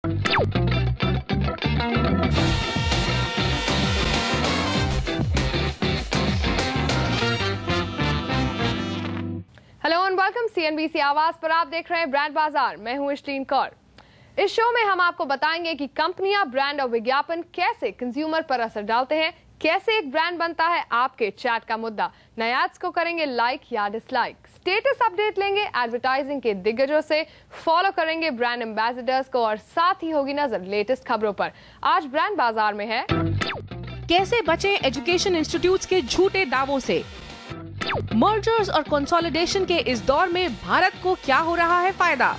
Hello and welcome CNBC आवाज पर आप देख रहे हैं ब्रांड बाजार। मैं हूं इश्तीन कौर। इस शो में हम आपको बताएंगे कि कंपनियां ब्रांड और विज्ञापन कैसे कंज्यूमर पर असर डालते हैं, कैसे एक ब्रांड बनता है आपके चैट का मुद्दा, नए एड्स को करेंगे लाइक या डिसलाइक, स्टेटस अपडेट लेंगे एडवर्टाइजिंग के दिग्गजों से, फॉलो करेंगे ब्रांड एम्बेसडर्स को और साथ ही होगी नजर लेटेस्ट खबरों पर। आज ब्रांड बाजार में है कैसे बचें एजुकेशन इंस्टीट्यूट्स के झूठे दावों से, मर्जर्स और कंसोलिडेशन के इस दौर में भारत को क्या हो रहा है फायदा,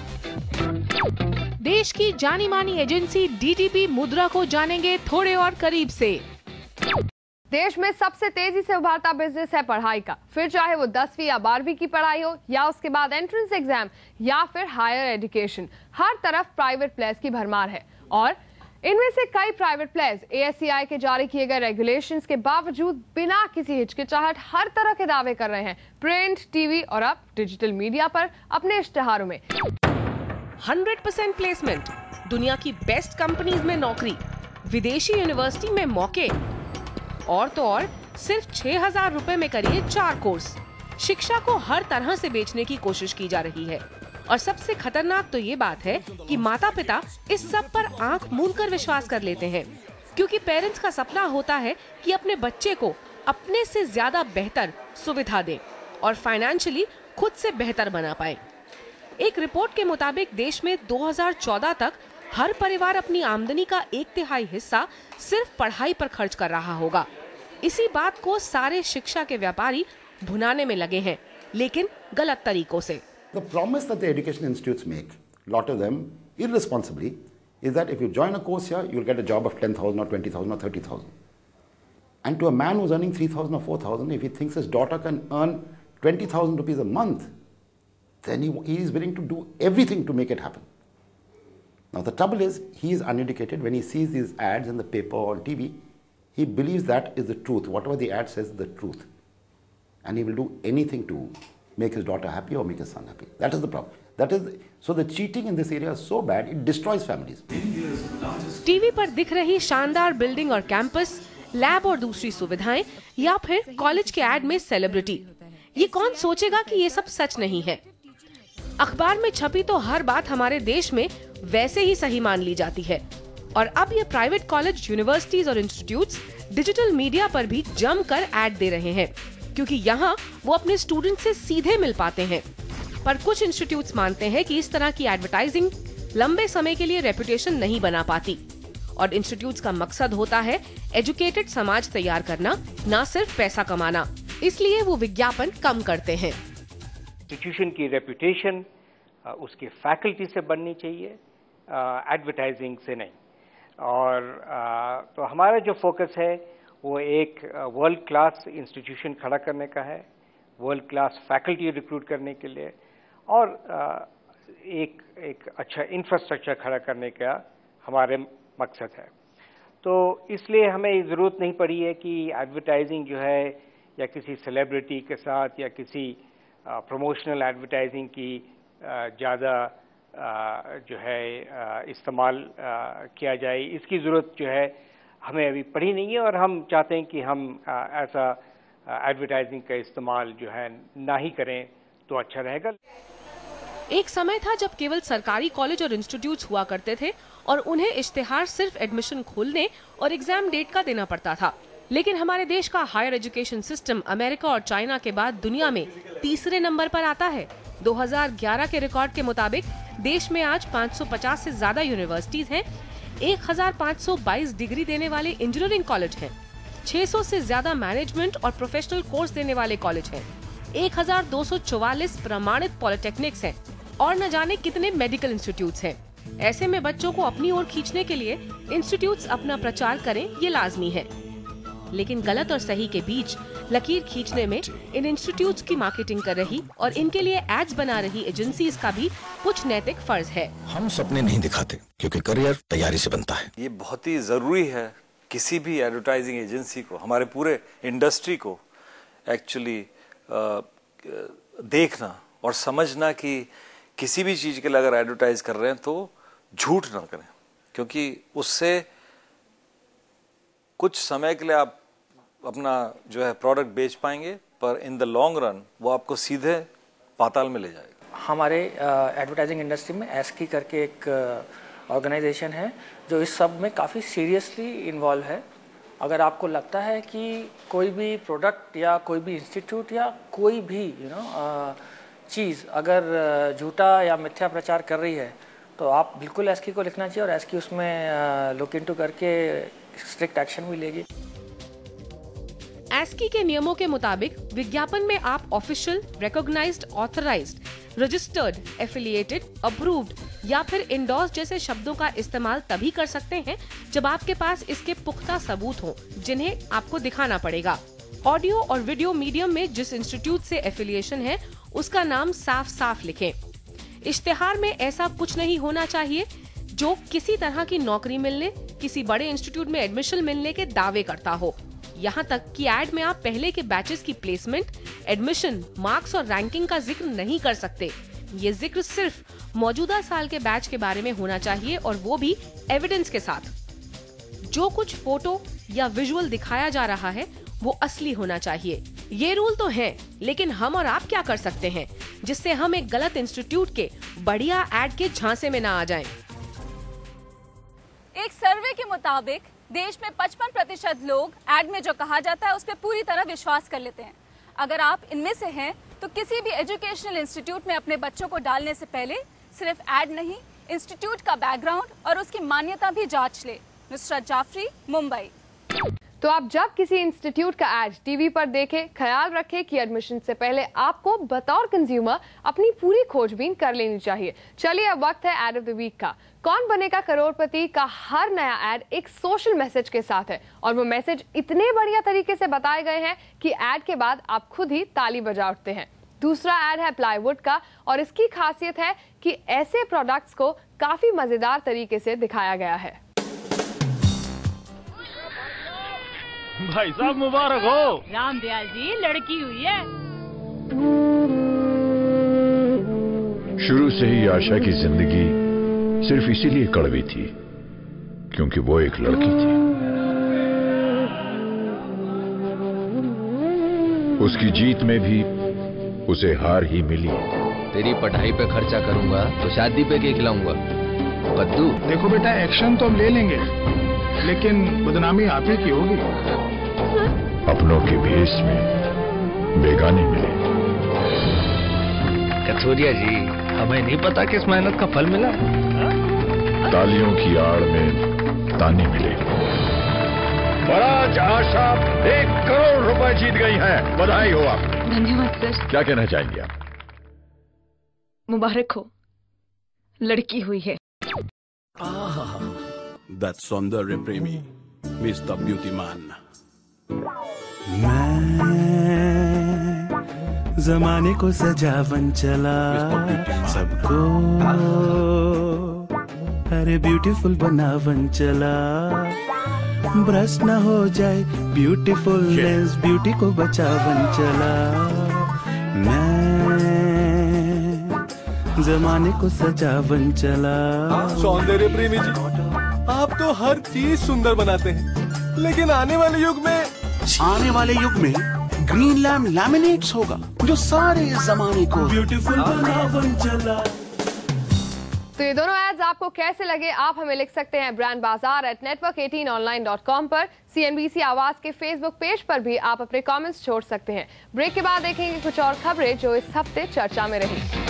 देश की जानी मानी एजेंसी डीटीपी मुद्रा को जानेंगे थोड़े और करीब से। देश में सबसे तेजी से उभरता बिजनेस है पढ़ाई का, फिर चाहे वो 10वीं या 12वीं की पढ़ाई हो या उसके बाद एंट्रेंस एग्जाम या फिर हायर एजुकेशन, हर तरफ प्राइवेट प्लेयर्स की भरमार है और इनमें से कई प्राइवेट प्लेयर्स ASCI के जारी किए गए रेगुलेशंस के बावजूद बिना किसी हिचकिचाहट हर तरह के दावे कर रहे हैं प्रिंट, टीवी और अब डिजिटल मीडिया पर अपने इश्तिहारों में। 100% प्लेसमेंट, दुनिया की बेस्ट कंपनीज में नौकरी, विदेशी यूनिवर्सिटी में मौके और तो और सिर्फ 6,000 रुपए में करिए 4 कोर्स। शिक्षा को हर तरह से बेचने की कोशिश की जा रही है और सबसे खतरनाक तो ये बात है कि माता पिता इस सब पर आंख मूंद कर विश्वास कर लेते हैं, क्योंकि पेरेंट्स का सपना होता है कि अपने बच्चे को अपने से ज्यादा बेहतर सुविधा दें और फाइनेंशियली खुद से बेहतर बना पाए। एक रिपोर्ट के मुताबिक देश में 2014 तक हर परिवार अपनी आमदनी का 1/3 हिस्सा सिर्फ पढ़ाई पर खर्च कर रहा होगा। इसी बात को सारे शिक्षा के व्यापारी भुनाने में लगे हैं, लेकिन गलत तरीकों से। The promise that the education institutes make, lot of them irresponsibly, is that if you join a course here, you'll get a job of 10,000 or 20,000 or 30,000. And to a man who's earning 3,000 or 4,000, if he thinks his daughter can earn 20,000 rupees a month, then he is willing to do everything to make it happen. Now the trouble is, he is uneducated. When he sees these ads in the paper or on TV, he believes that is the truth. Whatever the ad says is the truth. And he will do anything to make his daughter happy or make his son happy. That is the problem. So the cheating in this area is so bad, it destroys families. TV पर दिख रही शानदार building और campus, lab और दूसरी सुविधाएं या फिर कॉलेज के एड में सेलिब्रिटी, ये कौन सोचेगा कि ये सब सच नहीं है। अखबार में छपी तो हर बात हमारे देश में वैसे ही सही मान ली जाती है और अब ये प्राइवेट कॉलेज, यूनिवर्सिटीज और इंस्टीट्यूट्स डिजिटल मीडिया पर भी जमकर एड दे रहे हैं, क्योंकि यहाँ वो अपने स्टूडेंट से सीधे मिल पाते हैं। पर कुछ इंस्टीट्यूट्स मानते हैं कि इस तरह की एडवर्टाइजिंग लंबे समय के लिए रेपुटेशन नहीं बना पाती और इंस्टीट्यूट्स का मकसद होता है एजुकेटेड समाज तैयार करना, ना सिर्फ पैसा कमाना। इसलिए वो विज्ञापन कम करते हैं। इंस्टीट्यूशन की रेपुटेशन उसके फैकल्टी से बननी चाहिए, एडवर्टाइजिंग से नहीं। और तो हमारा जो फोकस है वो एक वर्ल्ड क्लास इंस्टीट्यूशन खड़ा करने का है, वर्ल्ड क्लास फैकल्टी रिक्रूट करने के लिए और एक अच्छा इंफ्रास्ट्रक्चर खड़ा करने का हमारे मकसद है। तो इसलिए हमें ज़रूरत नहीं पड़ी है कि एडवर्टाइजिंग जो है या किसी सेलिब्रिटी के साथ या किसी प्रमोशनल एडवर्टाइजिंग की ज़्यादा जो है इस्तेमाल किया जाए, इसकी ज़रूरत जो है हमें अभी पड़ी नहीं है और हम चाहते हैं कि हम ऐसा एडवर्टाइजिंग का इस्तेमाल जो है ना ही करें तो अच्छा रहेगा। एक समय था जब केवल सरकारी कॉलेज और इंस्टीट्यूट्स हुआ करते थे और उन्हें इश्तिहार सिर्फ एडमिशन खोलने और एग्जाम डेट का देना पड़ता था, लेकिन हमारे देश का हायर एजुकेशन सिस्टम अमेरिका और चाइना के बाद दुनिया में तीसरे नंबर पर आता है। 2011 के रिकॉर्ड के मुताबिक देश में आज 550 से ज्यादा यूनिवर्सिटीज हैं, 1522 डिग्री देने वाले इंजीनियरिंग कॉलेज हैं, 600 से ज्यादा मैनेजमेंट और प्रोफेशनल कोर्स देने वाले कॉलेज हैं, 1244 प्रमाणित पॉलिटेक्निक्स हैं और न जाने कितने मेडिकल इंस्टीट्यूट्स हैं। ऐसे में बच्चों को अपनी ओर खींचने के लिए इंस्टीट्यूट्स अपना प्रचार करें, ये लाजमी है। लेकिन गलत और सही के बीच लकीर खींचने में इन इंस्टीट्यूट्स की मार्केटिंग कर रही और इनके लिए एड्स बना रही एजेंसीज का भी कुछ नैतिक फर्ज है। हम सपने नहीं दिखाते क्योंकि करियर तैयारी से बनता है। ये बहुत ही जरूरी है किसी भी एडवर्टाइजिंग एजेंसी को, हमारे पूरे इंडस्ट्री को एक्चुअली देखना और समझना कि किसी भी चीज के लिए अगर एडवर्टाइज कर रहे हैं तो झूठ ना करें, क्योंकि उससे कुछ समय के लिए आप अपना जो है प्रोडक्ट बेच पाएंगे, पर इन द लॉन्ग रन वो आपको सीधे पाताल में ले जाएगा। हमारे एडवर्टाइजिंग इंडस्ट्री में एस्की करके एक ऑर्गेनाइजेशन है जो इस सब में काफ़ी सीरियसली इन्वॉल्व है। अगर आपको लगता है कि कोई भी प्रोडक्ट या कोई भी इंस्टीट्यूट या कोई भी चीज़ अगर झूठा या मिथ्या प्रचार कर रही है तो आप बिल्कुल एस्की को लिखना चाहिए और एस्की उसमें लुक इनटू करके स्ट्रिक्ट एक्शन भी लेगी। एस्की के नियमों के मुताबिक विज्ञापन में आप official, recognized, authorized, registered, affiliated, approved या फिर इंडोर्स जैसे शब्दों का इस्तेमाल तभी कर सकते हैं जब आपके पास इसके पुख्ता सबूत हों, जिन्हें आपको दिखाना पड़ेगा। ऑडियो और वीडियो मीडियम में जिस इंस्टीट्यूट से एफिलिएशन है उसका नाम साफ साफ लिखें। इश्तिहार में ऐसा कुछ नहीं होना चाहिए जो किसी तरह की नौकरी मिलने, किसी बड़े इंस्टीट्यूट में एडमिशन मिलने के दावे करता हो। यहाँ तक कि ऐड में आप पहले के बैचेस की प्लेसमेंट, एडमिशन, मार्क्स और रैंकिंग का जिक्र नहीं कर सकते। ये जिक्र सिर्फ मौजूदा साल के बैच के बारे में होना चाहिए और वो भी एविडेंस के साथ। जो कुछ फोटो या विजुअल दिखाया जा रहा है वो असली होना चाहिए। ये रूल तो है, लेकिन हम और आप क्या कर सकते हैं जिससे हम एक गलत इंस्टीट्यूट के बढ़िया ऐड के झांसे में ना आ जाएं? एक सर्वे के मुताबिक देश में 55% लोग ऐड में जो कहा जाता है उस पर पूरी तरह विश्वास कर लेते हैं। अगर आप इनमें से हैं तो किसी भी एजुकेशनल इंस्टीट्यूट में अपने बच्चों को डालने से पहले सिर्फ ऐड नहीं, इंस्टीट्यूट का बैकग्राउंड और उसकी मान्यता भी जांच ले। नुसरत जाफरी, मुंबई। तो आप जब किसी इंस्टीट्यूट का एड टीवी पर देखें, ख्याल रखें कि एडमिशन से पहले आपको बतौर कंज्यूमर अपनी पूरी खोजबीन कर लेनी चाहिए। चलिए अब वक्त है एड ऑफ द वीक का। कौन बनेगा करोड़पति का हर नया एड एक सोशल मैसेज के साथ है और वो मैसेज इतने बढ़िया तरीके से बताए गए हैं कि एड के बाद आप खुद ही ताली बजा उठते हैं। दूसरा एड है प्लाईवुड का और इसकी खासियत है कि ऐसे प्रोडक्ट्स को काफी मजेदार तरीके से दिखाया गया है। भाई साहब मुबारक हो। राम दयाल जी, लड़की हुई है। शुरू से ही आशा की जिंदगी सिर्फ इसीलिए कड़वी थी क्योंकि वो एक लड़की थी। उसकी जीत में भी उसे हार ही मिली। तेरी पढ़ाई पे खर्चा करूंगा तो शादी पे क्या खिलाऊंगा? कद्दू। देखो बेटा, एक्शन तो हम ले लेंगे लेकिन बदनामी आप ही की होगी। अपनों के भेष में बेगाने मिले। कथोरिया जी, हमें नहीं पता किस मेहनत का फल मिला। तालियों की आड़ में ताने मिले। बड़ा आशा 1 करोड़ रुपए जीत गई हैं। बधाई हो आप। धन्यवाद सर। क्या कहना चाहेंगे आप? मुबारक हो, लड़की हुई है। That सौंदर्य प्रेमी मिस्टर ब्यूटीमान। मैं जमाने को सजावन चला, सबको अरे ब्यूटीफुल बनावन चला। ब्रश न हो जाए ब्यूटीफुलनेस, ब्यूटी को बचावन चला। मैं जमाने को सजावन चला। सौंदर्य प्रेमी जी, आप तो हर चीज सुंदर बनाते हैं, लेकिन आने वाले युग में ग्रीन लैम्प लैमिनेट्स होगा जो सारे जमाने को ब्यूटीफुल बनावन चला। तो ये दोनों एड्स आपको कैसे लगे आप हमें लिख सकते हैं ब्रांड बाजार @network18online.com पर। CNBC आवाज के फेसबुक पेज पर भी आप अपने कमेंट्स छोड़ सकते हैं। ब्रेक के बाद देखेंगे कुछ और खबरें जो इस हफ्ते चर्चा में रही।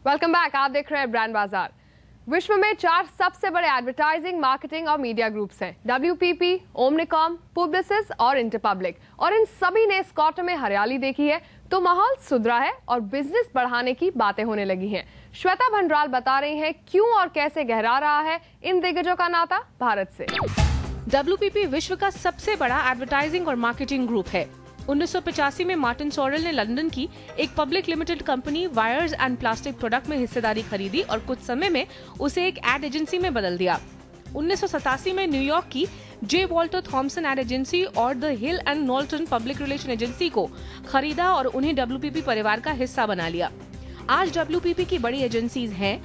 Welcome back. आप देख रहे हैं ब्रांड बाजार। विश्व में 4 सबसे बड़े एडवर्टाइजिंग, मार्केटिंग और मीडिया ग्रुप्स हैं, WPP, ओमनिकॉम, पुब्लिसिस और इंटरपब्लिक। और इन सभी ने इस क्वार्टर में हरियाली देखी है तो माहौल सुधरा है और बिजनेस बढ़ाने की बातें होने लगी हैं। श्वेता भंडराल बता रही हैं क्यों और कैसे गहरा रहा है इन दिग्गजों का नाता भारत से। WPP विश्व का सबसे बड़ा एडवर्टाइजिंग और मार्केटिंग ग्रुप है। 1985 में मार्टिन सोरेल ने लंदन की एक public limited company wires and plastic product में हिस्सेदारी खरीदी और कुछ समय में उसे एक एड एजेंसी में बदल दिया। 1987 में न्यूयॉर्क की J Walter Thompson ad agency और the Hill and Knowlton public relation agency को खरीदा और उन्हें WPP परिवार का हिस्सा बना लिया। आज WPP की बड़ी एजेंसीज हैं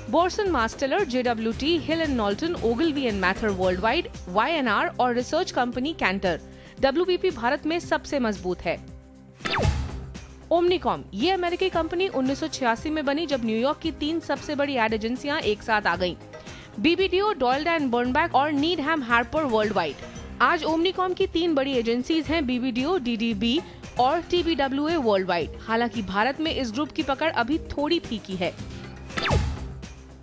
Burson Marsteller, JWT, Hill and Knowlton, Ogilvy and Mather worldwide, YNR और research company Kantar. WPP Bharat में सबसे मजबूत है। ओमनिकॉम, ये अमेरिकी कंपनी 1986 में बनी जब न्यूयॉर्क की 3 सबसे बड़ी एड एजेंसियां एक साथ आ गईं। BBDO, डॉयल्ड एंड बर्नबैक और नीडहैम हार्पर वर्ल्डवाइड। आज ओमनिकॉम की 3 बड़ी एजेंसीज हैं BBDO, DDB और TBWA वर्ल्डवाइड। हालांकि भारत में इस ग्रुप की पकड़ अभी थोड़ी फीकी है।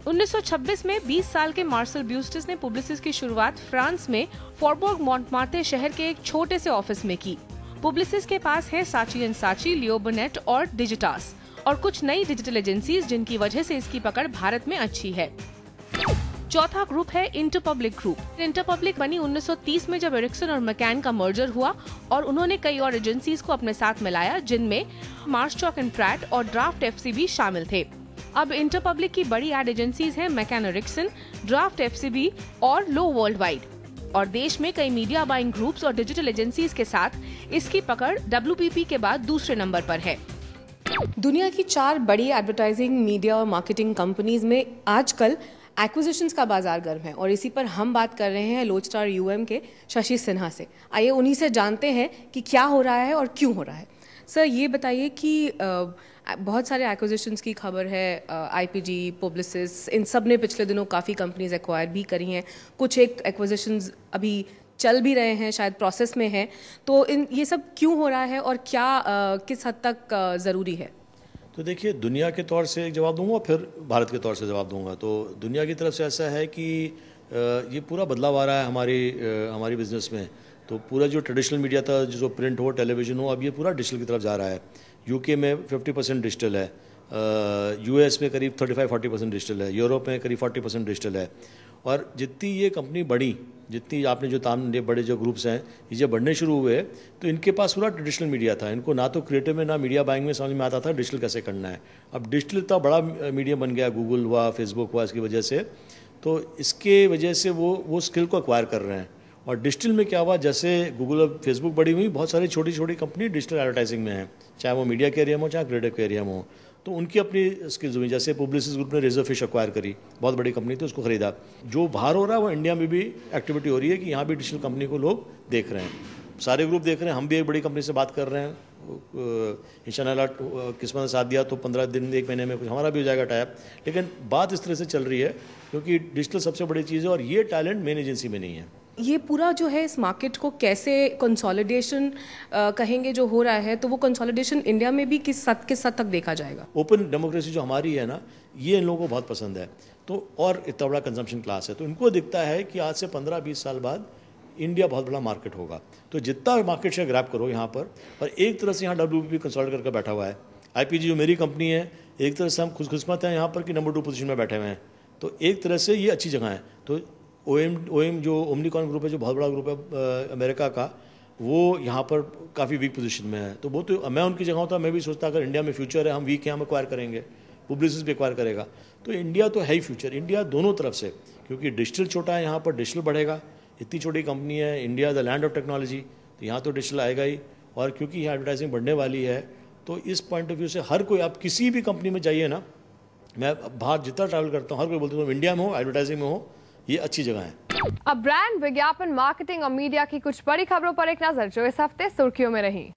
1926 में 20 साल के मार्सल ब्यूस्टिस ने पुब्लिसिस की शुरुआत फ्रांस में फॉरबोर्ग मॉन्टमार्टे शहर के एक छोटे से ऑफिस में की। पुब्लिसिस के पास है साची एंड साची, लियो बनेट और डिजिटास और कुछ नई डिजिटल एजेंसीज, जिनकी वजह से इसकी पकड़ भारत में अच्छी है। चौथा ग्रुप है इंटरपब्लिक ग्रुप। इंटरपब्लिक बनी 1930 में जब एरिक्सन और मैकैन का मर्जर हुआ और उन्होंने कई और एजेंसीज को अपने साथ मिलाया, जिनमें मार्शचॉक एंड प्रैट और ड्राफ्ट FCB शामिल थे। अब इंटरपब्लिक की बड़ी एड एजेंसीज हैं मैकैन एरिक्सन, ड्राफ्ट FCB और लो वर्ल्डवाइड। और देश में कई मीडिया बाइंग ग्रुप्स और डिजिटल एजेंसीज के साथ इसकी पकड़ WPP के बाद दूसरे नंबर पर है। दुनिया की 4 बड़ी एडवर्टाइजिंग, मीडिया और मार्केटिंग कंपनीज में आजकल एक्विजिशंस का बाजार गर्म है और इसी पर हम बात कर रहे हैं लोचस्टार UM के शशि सिन्हा से। आइए उन्हीं से जानते हैं कि क्या हो रहा है और क्यों हो रहा है। सर, ये बताइए कि बहुत सारे एक्विजिशंस की खबर है, IPG, Publicis, इन सब ने पिछले दिनों काफ़ी कंपनीज एक्वायर भी करी हैं। कुछ एक एक्विजिशंस अभी चल भी रहे हैं, शायद प्रोसेस में हैं। तो ये सब क्यों हो रहा है और क्या किस हद तक ज़रूरी है? तो देखिए, दुनिया के तौर से एक जवाब दूंगा, फिर भारत के तौर से जवाब दूंगा। तो दुनिया की तरफ से ऐसा है कि ये पूरा बदलाव आ रहा है हमारी बिजनेस में। तो पूरा जो ट्रेडिशनल मीडिया था, जो प्रिंट हो, टेलीविज़न हो, अब ये पूरा डिजिटल की तरफ जा रहा है। UK में 50% डिजिटल है, US में करीब 35-40% डिजिटल है, यूरोप में करीब 40% डिजिटल है। और जितनी ये कंपनी बढ़ी, जितनी आपने जो ये बड़े जो ग्रुप्स हैं, ये जब बढ़ने शुरू हुए तो इनके पास पूरा ट्रेडिशनल मीडिया था। इनको ना तो क्रिएटिव में ना मीडिया बाइंग में समझ में आता था डिजिटल कैसे करना है। अब डिजिटल इतना बड़ा मीडिया बन गया, गूगल हुआ, फेसबुक हुआ, इसकी वजह से, तो इसके वजह से वो स्किल को एक्वायर कर रहे हैं। और डिजिटल में क्या हुआ, जैसे गूगल और फेसबुक बड़ी हुई, बहुत सारी छोटी छोटी कंपनी डिजिटल एडवर्टाइजिंग में है, चाहे वो मीडिया के एरिया में हो, चाहे क्रिएटिव के एरिया में हो। तो उनकी अपनी स्किल्स हुई। जैसे पुब्लिसिस ग्रुप ने रेजरफिश एक्वायर करी, बहुत बड़ी कंपनी थी, उसको खरीदा। जो बाहर हो रहा है वो इंडिया में भी एक्टिविटी हो रही है कि यहाँ भी डिजिटल कंपनी को लोग देख रहे हैं, सारे ग्रुप देख रहे हैं। हम भी एक बड़ी कंपनी से बात कर रहे हैं, इंशाल्लाह किस्मत ने साथ दिया तो 15 दिन 1 महीने में कुछ हमारा भी हो जाएगा टाइप। लेकिन बात इस तरह से चल रही है क्योंकि डिजिटल सबसे बड़ी चीज़ है और ये टैलेंट मेन एजेंसी में नहीं है। ये पूरा जो है इस मार्केट को कैसे कंसोलिडेशन कहेंगे जो हो रहा है, तो वो कंसोलिडेशन इंडिया में भी किस हद तक देखा जाएगा? ओपन डेमोक्रेसी जो हमारी है ना, ये इन लोगों को बहुत पसंद है। तो और इतना बड़ा कंजम्पशन क्लास है, तो इनको दिखता है कि आज से 15-20 साल बाद इंडिया बहुत बड़ा मार्केट होगा। तो जितना मार्केट शेयर ग्रैब करो यहाँ पर, और एक तरह से यहाँ WPP कंसोलिडेट करके बैठा हुआ है। IPG जो मेरी कंपनी है, एक तरह से हम खुशकिस्मत हैं यहाँ पर कि नंबर 2 पोजीशन में बैठे हुए हैं। तो एक तरह से ये अच्छी जगह है। तो OM जो ओमनिकॉन ग्रुप है, जो बहुत बड़ा ग्रुप है अमेरिका का, वो यहाँ पर काफ़ी वीक पोजीशन में है। तो वो तो मैं उनकी जगह होता, मैं भी सोचता अगर इंडिया में फ्यूचर है, हम वीक हैं, हम एक्वायर करेंगे, पुब्लिसिस भी एक्वायर करेगा। तो इंडिया तो है ही फ्यूचर, इंडिया दोनों तरफ से, क्योंकि डिजिटल छोटा है, यहाँ पर डिजिटल बढ़ेगा। इतनी छोटी कंपनी है, India the land of technology, तो यहाँ तो डिजिटल आएगा ही। और क्योंकि यहाँ एडवर्टाइजिंग बढ़ने वाली है, तो इस पॉइंट ऑफ व्यू से हर कोई, आप किसी भी कंपनी में जाइए ना, मैं बाहर जितना ट्रैवल करता हूँ, हर कोई बोलता हूँ इंडिया में हो, एडवर्टाइजिंग में हो, ये अच्छी जगह है। अब ब्रांड, विज्ञापन, मार्केटिंग और मीडिया की कुछ बड़ी खबरों पर एक नजर जो इस हफ्ते सुर्खियों में रही।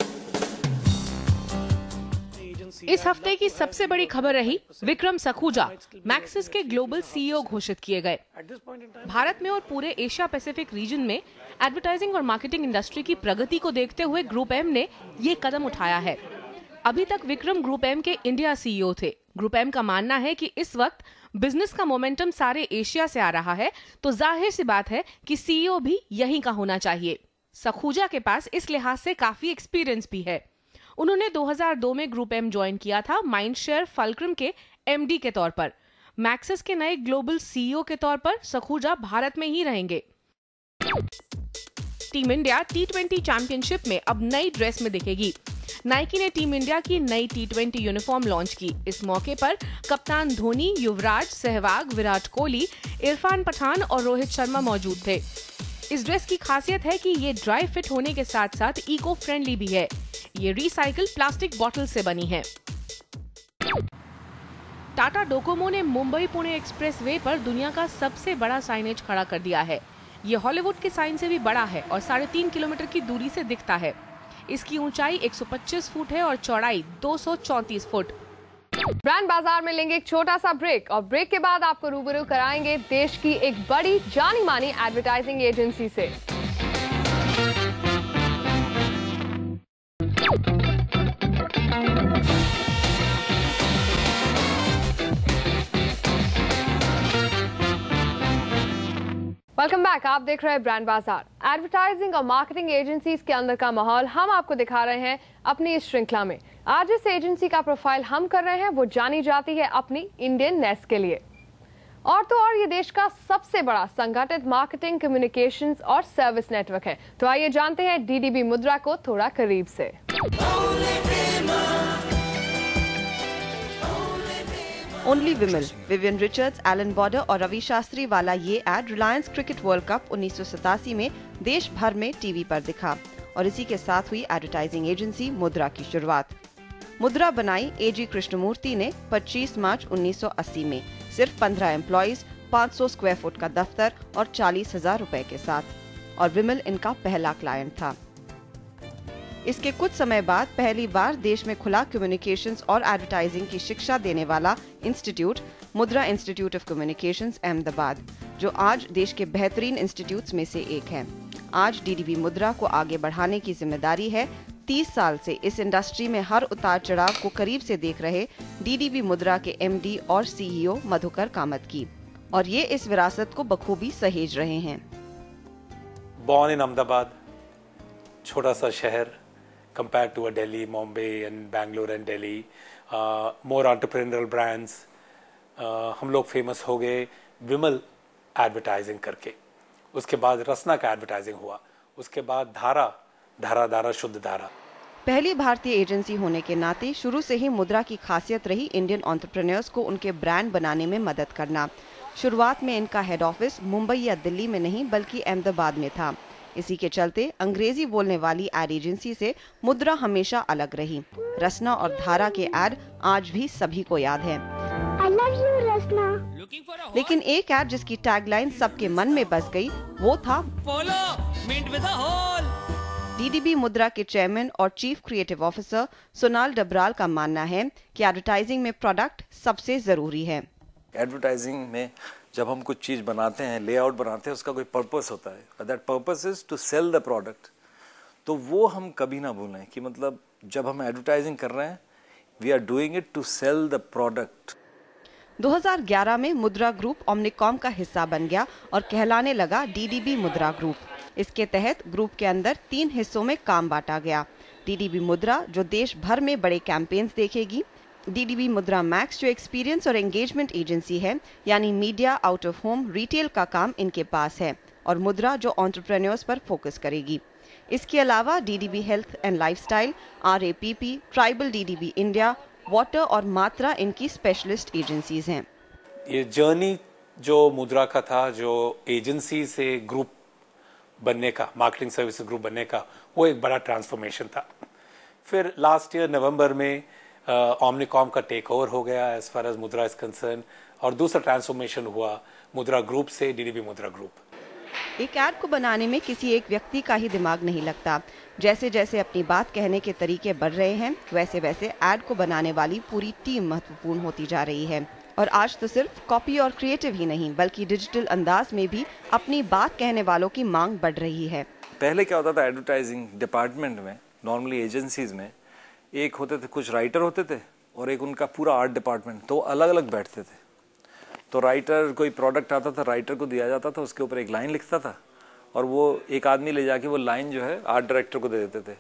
इस हफ्ते की सबसे बड़ी खबर रही विक्रम सखूजा, मैक्सिस के ग्लोबल CEO घोषित किए गए। भारत में और पूरे एशिया पैसिफिक रीजन में एडवर्टाइजिंग और मार्केटिंग इंडस्ट्री की प्रगति को देखते हुए ग्रुप M ने ये कदम उठाया है। अभी तक विक्रम ग्रुप M के इंडिया CEO थे। ग्रुप M का मानना है कि इस वक्त बिजनेस का मोमेंटम सारे एशिया से आ रहा है, तो जाहिर सी बात है कि CEO भी यहीं का होना चाहिए। सखूजा के पास इस लिहाज से काफी एक्सपीरियंस भी है। उन्होंने 2002 में ग्रुप M ज्वाइन किया था माइंडशेयर फल्क्रम के MD के तौर पर। मैक्सिस के नए ग्लोबल CEO के तौर पर सखूजा भारत में ही रहेंगे। टीम इंडिया T20 चैंपियनशिप में अब नई ड्रेस में दिखेगी। नाइकी ने टीम इंडिया की नई T20 यूनिफॉर्म लॉन्च की। इस मौके पर कप्तान धोनी, युवराज, सहवाग, विराट कोहली, इरफान पठान और रोहित शर्मा मौजूद थे। इस ड्रेस की खासियत है कि ये ड्राई फिट होने के साथ साथ इको फ्रेंडली भी है। ये रिसाइकिल प्लास्टिक बॉटल से बनी है। टाटा डोकोमो ने मुंबई पुणे एक्सप्रेस वे पर दुनिया का सबसे बड़ा साइनेज खड़ा कर दिया है। ये हॉलीवुड के साइन से भी बड़ा है और 3.5 किलोमीटर की दूरी से दिखता है। इसकी ऊंचाई 125 फुट है और चौड़ाई 234 फुट। ब्रांड बाजार में लेंगे एक छोटा सा ब्रेक और ब्रेक के बाद आपको रूबरू कराएंगे देश की एक बड़ी जानी मानी एडवर्टाइजिंग एजेंसी से। Welcome back. आप देख रहे हैं ब्रांड बाजार। एडवर्टाइजिंग और मार्केटिंग एजेंसीज के अंदर का माहौल हम आपको दिखा रहे हैं अपनी इस श्रृंखला में। आज जिस एजेंसी का प्रोफाइल हम कर रहे हैं वो जानी जाती है अपनी इंडियन नेस्ट के लिए। और तो और ये देश का सबसे बड़ा संगठित मार्केटिंग, कम्युनिकेशंस और सर्विस नेटवर्क है। तो आइए जानते हैं डीडीबी मुद्रा को थोड़ा करीब से। Only Vimal, Vivian Richards, Allan Border और रवि शास्त्री वाला ये ad Reliance cricket world cup 1987 में देश भर में टीवी पर दिखा और इसी के साथ हुई एडवर्टाइजिंग एजेंसी मुद्रा की शुरुआत। मुद्रा बनाई एजी कृष्णमूर्ति ने 25 मार्च 1980 में सिर्फ 15 एम्प्लॉइज, 500 स्क्वायर फुट का दफ्तर और 40,000 रुपए के साथ, और विमल इनका पहला क्लाइंट था। इसके कुछ समय बाद पहली बार देश में खुला कम्युनिकेशंस और एडवर्टाइजिंग की शिक्षा देने वाला इंस्टीट्यूट मुद्रा इंस्टीट्यूट ऑफ कम्युनिकेशंस अहमदाबाद, जो आज देश के बेहतरीन इंस्टीट्यूट्स में से एक है। आज डीडीबी मुद्रा को आगे बढ़ाने की जिम्मेदारी है 30 साल से इस इंडस्ट्री में हर उतार चढ़ाव को करीब से देख रहे डीडीबी मुद्रा के एमडी और सीईओ मधुकर कामत की, और ये इस विरासत को बखूबी सहेज रहे हैं। Born in Ahmedabad, छोटा सा शहर compared to a Delhi, Mumbai and Bangalore and Delhi, more entrepreneurial brands. हम लोग फेमस हो गए विमल एडवर्टाइजिंग करके। उसके बाद रसना का एडवर्टाइजिंग हुआ, उसके बाद धारा शुद्ध धारा। पहली भारतीय एजेंसी होने के नाते शुरू से ही मुद्रा की खासियत रही इंडियन एंटरप्रेन्योर्स को उनके ब्रांड बनाने में मदद करना। शुरुआत में इनका हेड ऑफिस मुंबई या दिल्ली में नहीं बल्कि अहमदाबाद में था। इसी के चलते अंग्रेजी बोलने वाली एड एजेंसी से मुद्रा हमेशा अलग रही। रसना और धारा के एड आज भी सभी को याद है। I love you, रसना। लेकिन एक एड जिसकी टैगलाइन सबके मन में बस गई वो था डीडीबी मुद्रा के चेयरमैन और chief creative officer Sonal Dabral का मानना है कि एडवर्टाइजिंग में प्रोडक्ट सबसे जरूरी है। एडवर्टाइजिंग में जब हम कुछ चीज बनाते हैं, लेआउट बनाते हैं, उसका कोई पर्पस होता है। That purpose is to sell the product. तो वो हम कभी ना भूलें कि मतलब जब हम एडवर्टाइजिंग कर रहे हैं, we are doing it to sell the product. 2011 में मुद्रा ग्रुप ओमनिकॉम का हिस्सा बन गया और कहलाने लगा डीडीबी मुद्रा ग्रुप। इसके तहत ग्रुप के अंदर 3 हिस्सों में काम बांटा गया। डीडीबी मुद्रा जो देश भर में बड़े कैंपेन्स देखेगी, डीडीबी मुद्रा मैक्स जो एक्सपीरियंस और एंगेजमेंट एजेंसी है, यानी media, out of home, retail का काम इनके पास है, और मुद्रा जो एंटरप्रेन्योर्स पर फोकस करेगी। इसके अलावा DDB health and lifestyle, RAPP, tribal DDB India, वाटर और मात्रा इनकी स्पेशलिस्ट एजेंसीज हैं। ये जर्नी जो मुद्रा का था, जो एजेंसी से ग्रुप बनने का, मार्केटिंग सर्विसेज ग्रुप बनने का, वो एक बड़ा ट्रांसफॉर्मेशन था। फिर लास्ट ईयर नवंबर में ओमनिकॉम का टेक ओवर हो गया एज फार एज मुद्रा इज कंसर्न, और दूसरा ट्रांसफॉर्मेशन हुआ मुद्रा ग्रुप से डीडीबी मुद्रा ग्रुप। एक ऐड को बनाने में किसी एक व्यक्ति का ही दिमाग नहीं लगता। जैसे जैसे अपनी बात कहने के तरीके बढ़ रहे हैं, वैसे वैसे ऐड को बनाने वाली पूरी टीम महत्वपूर्ण होती जा रही है। और आज तो सिर्फ कॉपी और क्रिएटिव ही नहीं बल्कि डिजिटल अंदाज में भी अपनी बात कहने वालों की मांग बढ़ रही है। पहले क्या होता था एडवर्टाइजिंग डिपार्टमेंट में, नॉर्मली एजेंसीज में एक होते थे, कुछ राइटर होते थे और एक उनका पूरा आर्ट डिपार्टमेंट, तो अलग अलग बैठते थे। तो राइटर, कोई प्रोडक्ट आता था, राइटर को दिया जाता था, उसके ऊपर एक लाइन लिखता था और वो एक आदमी ले जाके वो लाइन जो है आर्ट डायरेक्टर को दे देते थे।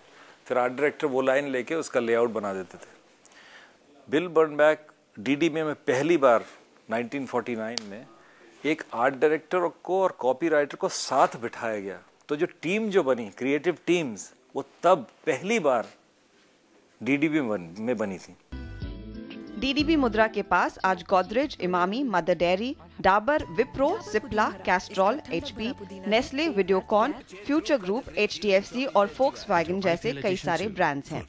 फिर आर्ट डायरेक्टर वो लाइन लेके उसका लेआउट बना देते थे। बिल बर्नबैक डीडीबी में पहली बार 1949 में एक आर्ट डायरेक्टर को और कॉपी राइटर को साथ बिठाया गया। तो जो टीम जो बनी, क्रिएटिव टीम्स, वो तब पहली बार डीडीबी में बनी थी। डीडीबी मुद्रा के पास आज Godrej, Emami, mother dairy, Dabur, Wipro, Cipla, Castrol, HP, Nestle, Videocon, future group, HDFC और फोक्सवैगन जैसे कई सारे ब्रांड्स हैं।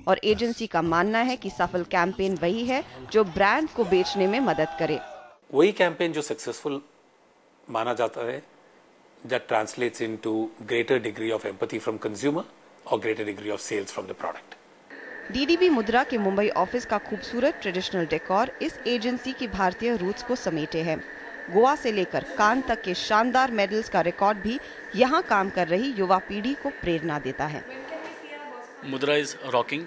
और एजेंसी का मानना है कि सफल कैंपेन वही है जो ब्रांड को बेचने में मदद करे। वही कैंपेन जो सक्सेसफुल माना जाता है, that translates into greater degree of empathy from consumer or greater degree of sales from the product. DDB मुद्रा के मुंबई ऑफिस का खूबसूरत ट्रेडिशनल डेकोर इस एजेंसी की भारतीय रूट्स को समेटे है। गोवा से लेकर कान तक के शानदार मेडल्स का रिकॉर्ड भी यहाँ काम कर रही युवा पीढ़ी को प्रेरणा देता है। Mudra is rocking,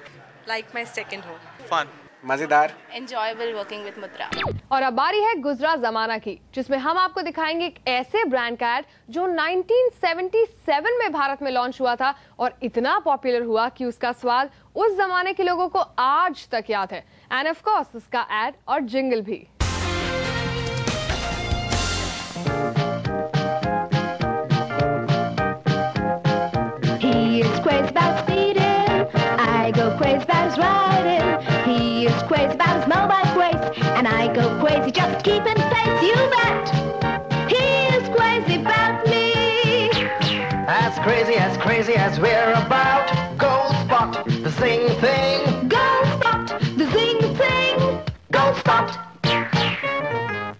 like my second home, fun, मजेदार, एंजॉयबल वर्किंग विद मुद्रा। और अब बारी है गुजरा जमाना की, जिसमें हम आपको दिखाएंगे एक ऐसे ब्रांड का एड जो 1977 में भारत में लॉन्च हुआ था और इतना पॉपुलर हुआ कि उसका स्वाद उस जमाने के लोगों को आज तक याद है। एंड ऑफ कोर्स उसका एड और जिंगल भी। He is crazy about speeding, I go crazy about his riding. He is crazy about his mobile grace, and I go crazy just keeping pace, you bet. He is crazy about me. As crazy as we're about. Gold spot, the sing thing. Gold spot, the zing thing. Gold spot.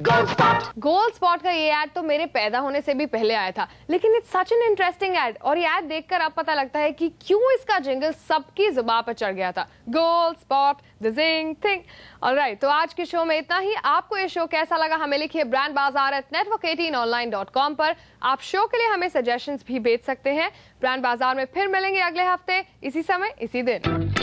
Gold spot. Gold spot का ये add तो मेरे पैदा होने से भी पहले आया था, लेकिन it's such an interesting ad और ये एड देखकर अब पता लगता है कि क्यों इसका जिंगल सबकी जुबान पर चढ़ गया था। Gold Spot, the zing thing. Alright, तो आज के शो में इतना ही। आपको ये शो कैसा लगा हमें लिखिए brandbazaar@network18online.com पर। आप शो के लिए हमें सजेशंस भी भेज सकते हैं। ब्रांड बाजार में फिर मिलेंगे अगले हफ्ते इसी समय इसी दिन।